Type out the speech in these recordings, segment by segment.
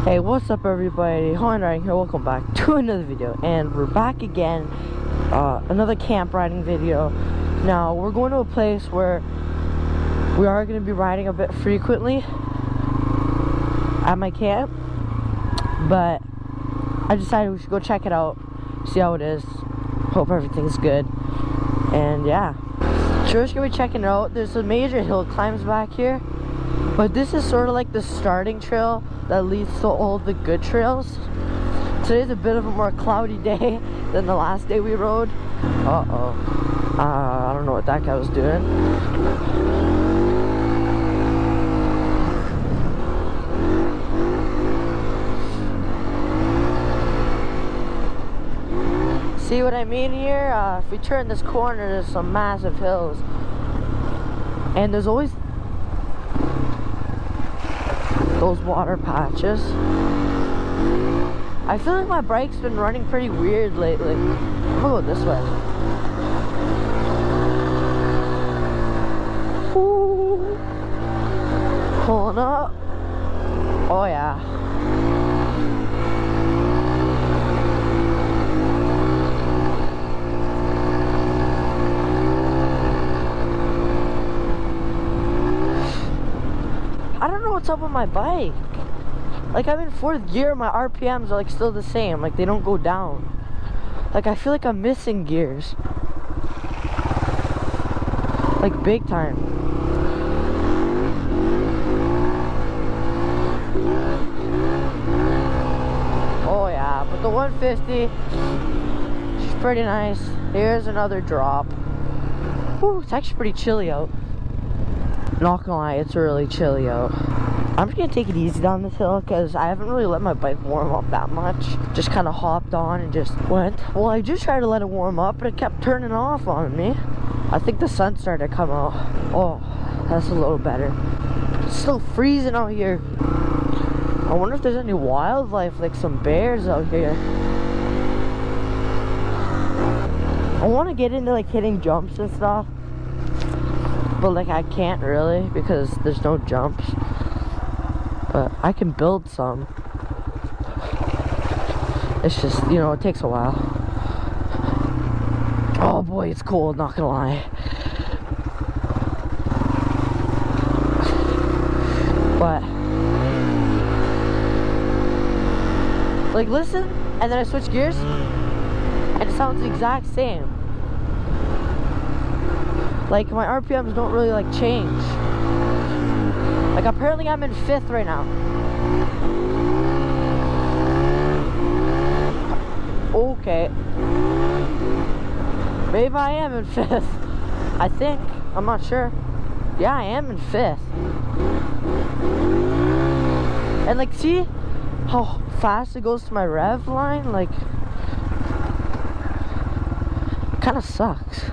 Hey, what's up everybody? Holland Riding here, welcome back to another video. And we're back again, another camp riding video. Now, we're going to a place where we are going to be riding a bit frequently at my camp. But I decided we should go check it out, see how it is. Hope everything's good. And yeah, sure, just gonna be checking it out. There's a major hill climbs back here. But this is sort of like the starting trail that leads to all the good trails. Today's a bit of a more cloudy day than the last day we rode. I don't know what that guy was doing. See what I mean here? If we turn this corner, there's some massive hills. And there's always those water patches. I feel like my bike's been running pretty weird lately. I'm gonna go this way. Ooh. Pulling up. Oh yeah. I don't know what's up with my bike. Like, I'm in 4th gear, my RPMs are like still the same. Like, they don't go down. Like, I feel like I'm missing gears. Like, big time. Oh yeah, but the 150, she's pretty nice. Here's another drop. Whew, it's actually pretty chilly out. Not gonna lie, it's really chilly out. I'm just gonna take it easy down this hill because I haven't really let my bike warm up that much. Just kind of hopped on and just went. Well, I just tried to let it warm up, but it kept turning off on me. I think the sun started to come out. Oh, that's a little better. It's still freezing out here. I wonder if there's any wildlife, like some bears out here. I want to get into like hitting jumps and stuff. But like I can't really because there's no jumps. But I can build some. It's just, you know, it takes a while. Oh boy, it's cold, not gonna lie. But like listen, and then I switch gears and it sounds the exact same. Like, my RPMs don't really, like, change. Like, apparently I'm in 5th right now. Okay. Maybe I am in 5th. I think. I'm not sure. Yeah, I am in 5th. And, like, see how fast it goes to my rev line? Like, kind of sucks.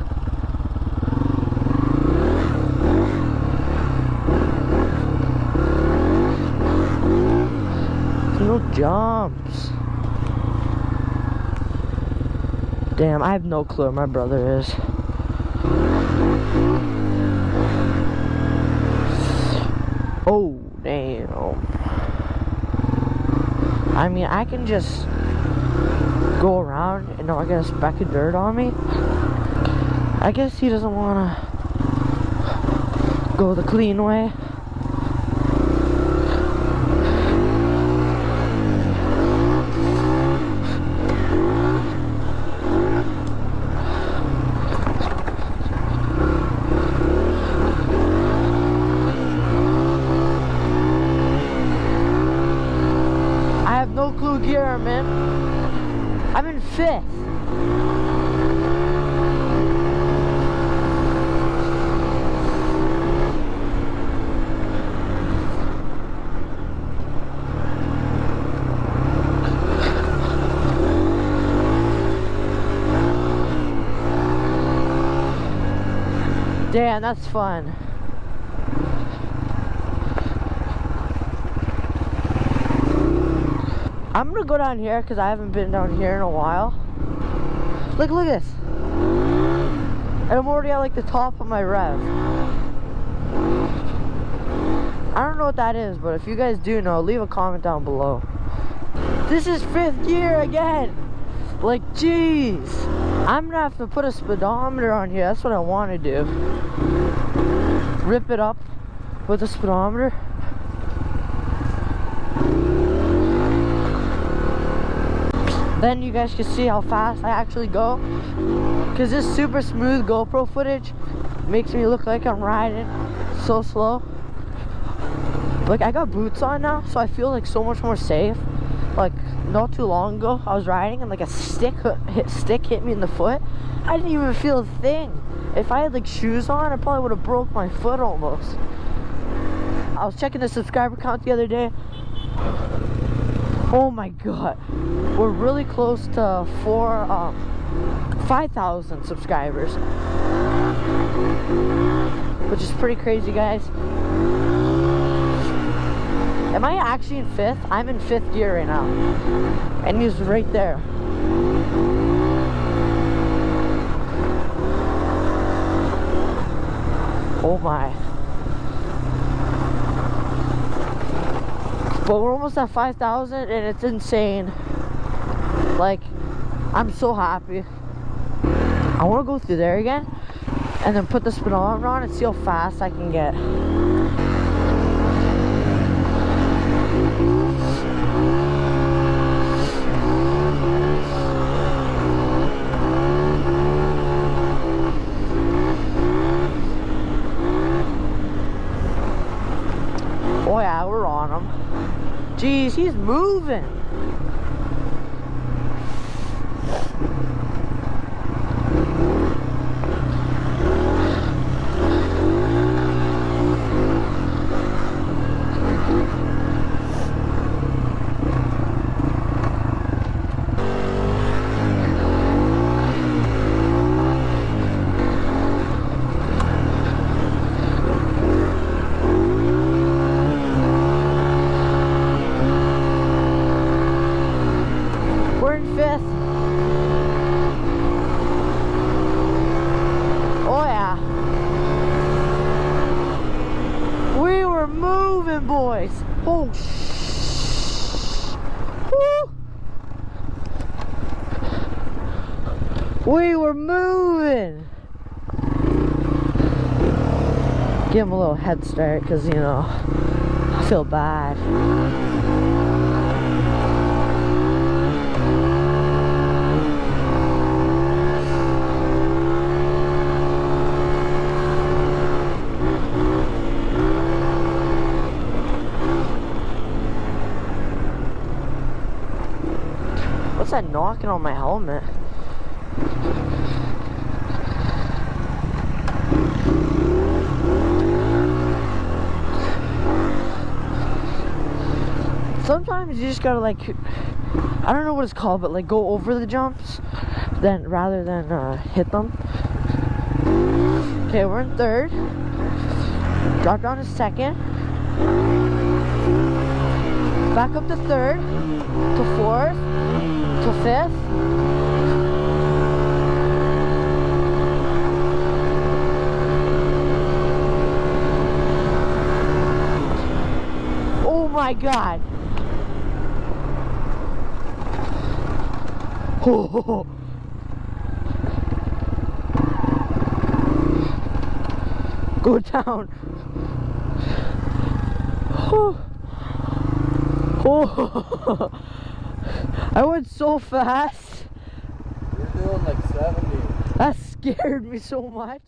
No jumps. Damn, I have no clue where my brother is. Oh, damn. I mean, I can just go around and not get a speck of dirt on me. I guess he doesn't want to go the clean way. No clue gear I'm in. I'm in 5th. Damn, that's fun. I'm gonna go down here because I haven't been down here in a while. Look at this. And I'm already at like the top of my rev. I don't know what that is, but if you guys do know, leave a comment down below. This is 5th gear again. Like, jeez. I'm gonna have to put a speedometer on here. That's what I want to do. Rip it up with a speedometer. Then you guys can see how fast I actually go. Because this super smooth GoPro footage makes me look like I'm riding so slow. Like, I got boots on now, so I feel like so much more safe. Like, not too long ago, I was riding and like a stick hit me in the foot. I didn't even feel a thing. If I had like shoes on, I probably would have broke my foot almost. I was checking the subscriber count the other day. Oh my god, we're really close to 5,000 subscribers, which is pretty crazy, guys. Am I actually in 5th? I'm in 5th gear right now, and he's right there. Oh my. But we're almost at 5,000 and it's insane. Like, I'm so happy. I want to go through there again and then put the speedometer on and see how fast I can get. Oh yeah, we're on him. Jeez, he's moving. We're in 5th. Oh yeah. We were moving, boys. Oh Woo. We were moving. Give him a little head start, because you know, I feel bad. What's that knocking on my helmet? Sometimes you just gotta like, I don't know what it's called, but like go over the jumps then rather than hit them. Okay, we're in 3rd. Drop down to 2nd. Back up to 3rd, to 4th, to 5th. Oh my god. Oh. Go down. Oh. Oh. I went so fast. You're doing like 70. That scared me so much.